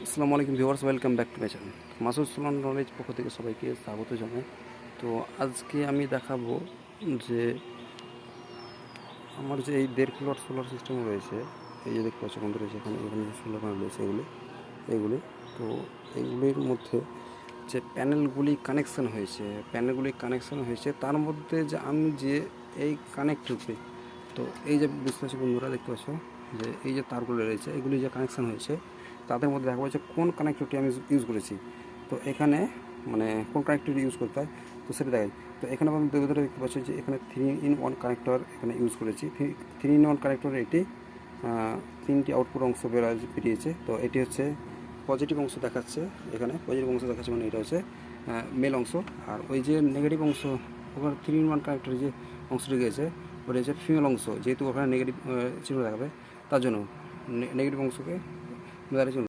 আসসালামু আলাইকুম viewers, welcome back to my channel. Masud Solan knowledge পক্ষ থেকে সবাইকে স্বাগত জানাই। তো আজকে আমি দেখাবো যে আমার যে এই 1.5 কিলোওয়াট সোলার সিস্টেম রয়েছে, এই যে দেখতে পাচ্ছ বন্ধুরা, যেখানে এখানে যে সোলার প্যানেল রয়েছে এগুলি তো এইগুলির মধ্যে যে প্যানেলগুলি কানেকশান হয়েছে তার মধ্যে যে আমি যে এই কানেক্টরটি, তো এই যে বুঝতে পারছি বন্ধুরা, দেখতে পাচ্ছ যে এই যে তারগুলো রয়েছে এগুলি যে কানেকশান হয়েছে তাদের মধ্যে দেখা যাচ্ছে কোন কানেক্টরটি আমি ইউজ করেছি। তো এখানে মানে কোন কানেক্টরটি ইউজ করতে হয় তো সেটা দেখাই। তো এখানে আমি দেবতারা দেখতে পাচ্ছি যে এখানে 3-in-1 কানেক্টর এখানে ইউজ করেছি। 3-in-1 কানেক্টর এটি 3টি আউটপুট অংশ বেরিয়েছে। তো এটি হচ্ছে পজিটিভ অংশ দেখাচ্ছে, এখানে পজিটিভ অংশ দেখাচ্ছে, মানে এটা হচ্ছে মেল অংশ। আর ওই যে নেগেটিভ অংশ, ওখানে 3-in-1 কানেক্টর যে অংশটি গিয়েছে ওটা হচ্ছে ফিমেল অংশ, যেহেতু ওখানে নেগেটিভ চিহ্ন দেখাবে তার জন্য নেগেটিভ অংশকে